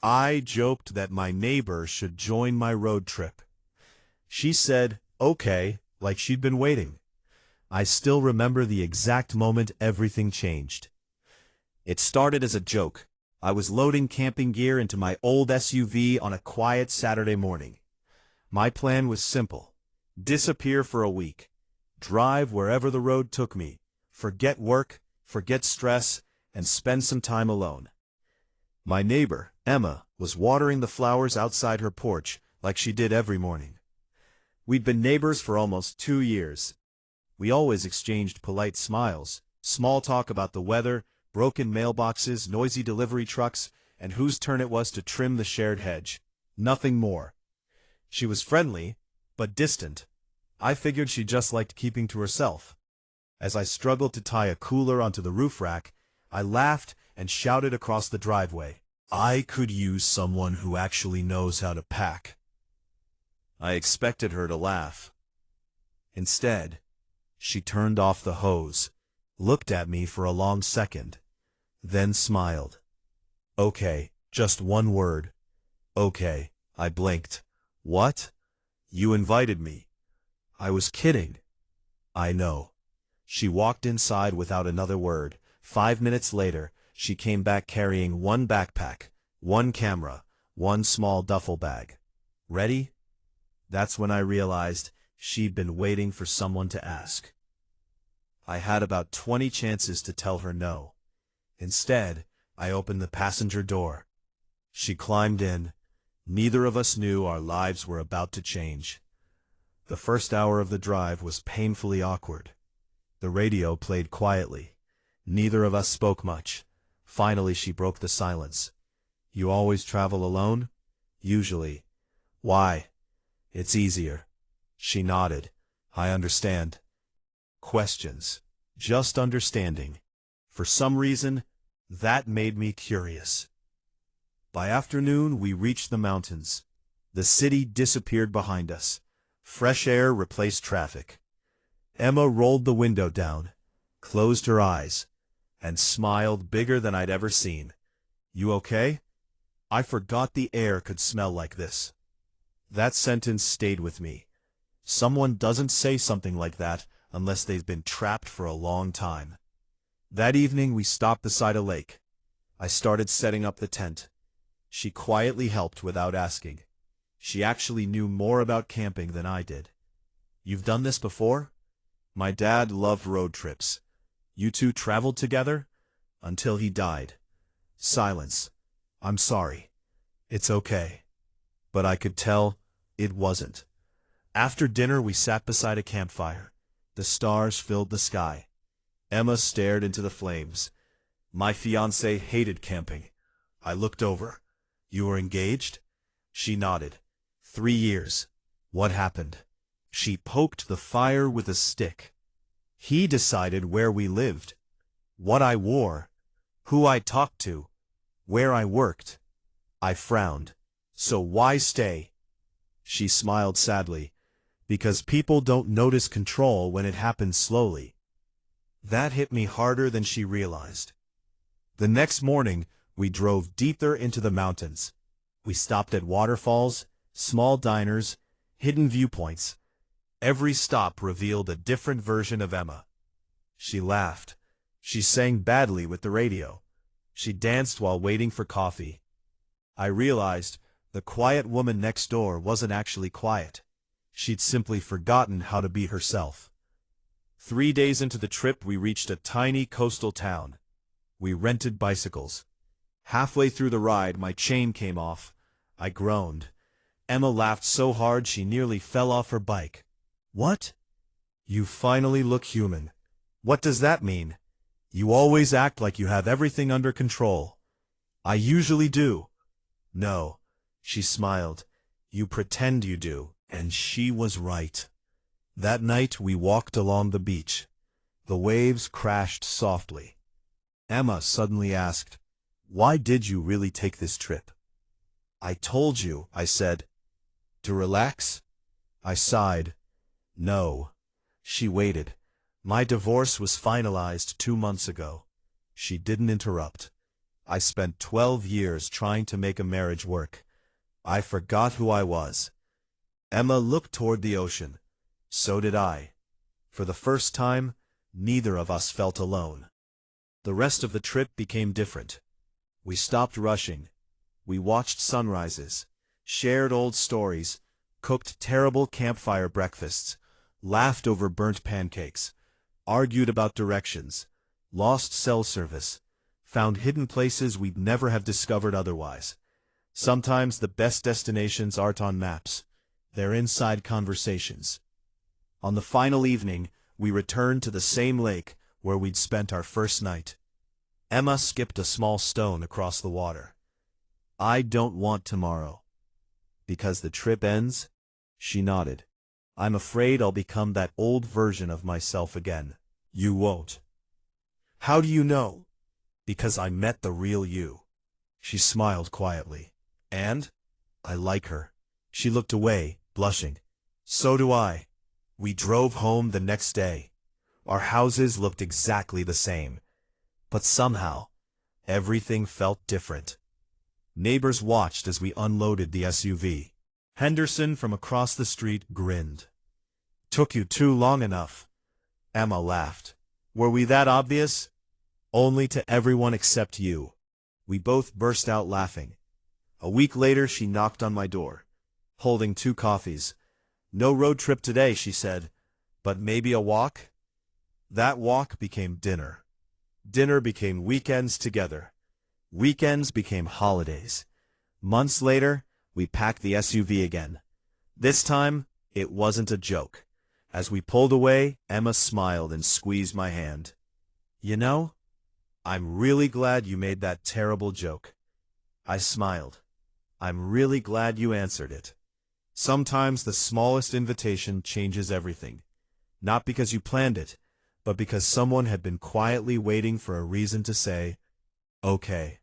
I joked that my neighbor should join my road trip. She said, okay, like she'd been waiting. I still remember the exact moment everything changed. It started as a joke. I was loading camping gear into my old SUV on a quiet Saturday morning. My plan was simple. Disappear for a week. Drive wherever the road took me. Forget work, forget stress, and spend some time alone. My neighbor, Emma, was watering the flowers outside her porch like she did every morning. We'd been neighbors for almost 2 years. We always exchanged polite smiles, small talk about the weather, broken mailboxes, noisy delivery trucks, and whose turn it was to trim the shared hedge. Nothing more. She was friendly, but distant. I figured she just liked keeping to herself. As I struggled to tie a cooler onto the roof rack, I laughed and shouted across the driveway, "I could use someone who actually knows how to pack." I expected her to laugh. Instead, she turned off the hose, looked at me for a long second, then smiled. "Okay, just one word." "Okay," I blinked. "What?" "You invited me." "I was kidding." "I know." She walked inside without another word. 5 minutes later, she came back carrying one backpack, one camera, one small duffel bag. "Ready?" That's when I realized she'd been waiting for someone to ask. I had about 20 chances to tell her no. Instead, I opened the passenger door. She climbed in. Neither of us knew our lives were about to change. The first hour of the drive was painfully awkward. The radio played quietly. Neither of us spoke much. Finally, she broke the silence. "You always travel alone?" "Usually." "Why?" "It's easier." She nodded. "I understand." Questions. Just understanding. For some reason, that made me curious. By afternoon, we reached the mountains. The city disappeared behind us. Fresh air replaced traffic. Emma rolled the window down, closed her eyes, and smiled bigger than I'd ever seen. "You okay?" I forgot the air could smell like this. That sentence stayed with me. Someone doesn't say something like that unless they've been trapped for a long time. That evening we stopped beside a lake. I started setting up the tent. She quietly helped without asking. She actually knew more about camping than I did. "You've done this before?" "My dad loved road trips." "You two traveled together?" "Until he died." Silence. "I'm sorry." "It's okay." But I could tell it wasn't. After dinner we sat beside a campfire. The stars filled the sky. Emma stared into the flames. "My fiancé hated camping." I looked over. "You were engaged?" She nodded. 3 years. "What happened?" She poked the fire with a stick. "He decided where we lived, what I wore, who I talked to, where I worked." I frowned. "So why stay?" She smiled sadly. "Because people don't notice control when it happens slowly." That hit me harder than she realized. The next morning, we drove deeper into the mountains. We stopped at waterfalls, small diners, hidden viewpoints. Every stop revealed a different version of Emma. She laughed. She sang badly with the radio. She danced while waiting for coffee. I realized the quiet woman next door wasn't actually quiet. She'd simply forgotten how to be herself. 3 days into the trip, we reached a tiny coastal town. We rented bicycles. Halfway through the ride, my chain came off. I groaned. Emma laughed so hard she nearly fell off her bike. "What?" "You finally look human." "What does that mean?" "You always act like you have everything under control." "I usually do." "No." She smiled. "You pretend you do." And she was right. That night we walked along the beach. The waves crashed softly. Emma suddenly asked, "Why did you really take this trip?" "I told you," I said. "To relax?" I sighed. "No." She waited. "My divorce was finalized 2 months ago." She didn't interrupt. I spent 12 years trying to make a marriage work. I forgot who I was. Emma looked toward the ocean. So did I. For the first time, neither of us felt alone. The rest of the trip became different. We stopped rushing. We watched sunrises, shared old stories, cooked terrible campfire breakfasts, laughed over burnt pancakes, argued about directions, lost cell service, found hidden places we'd never have discovered otherwise. Sometimes the best destinations aren't on maps. They're inside conversations. On the final evening, we returned to the same lake where we'd spent our first night. Emma skipped a small stone across the water. I don't want tomorrow. Because the trip ends? She nodded. I'm afraid I'll become that old version of myself again. You won't. How do you know? Because I met the real you. She smiled quietly. And? I like her. She looked away, blushing. So do I. We drove home the next day. Our houses looked exactly the same. But somehow, everything felt different. Neighbors watched as we unloaded the SUV. Henderson from across the street grinned. Took you too long enough. Emma laughed. Were we that obvious? Only to everyone except you. We both burst out laughing. A week later, she knocked on my door, holding 2 coffees. No road trip today, she said, but maybe a walk? That walk became dinner. Dinner became weekends together. Weekends became holidays. Months later, we packed the SUV again. This time, it wasn't a joke. As we pulled away, Emma smiled and squeezed my hand. You know, I'm really glad you made that terrible joke. I smiled. I'm really glad you answered it. Sometimes the smallest invitation changes everything. Not because you planned it, but because someone had been quietly waiting for a reason to say, okay.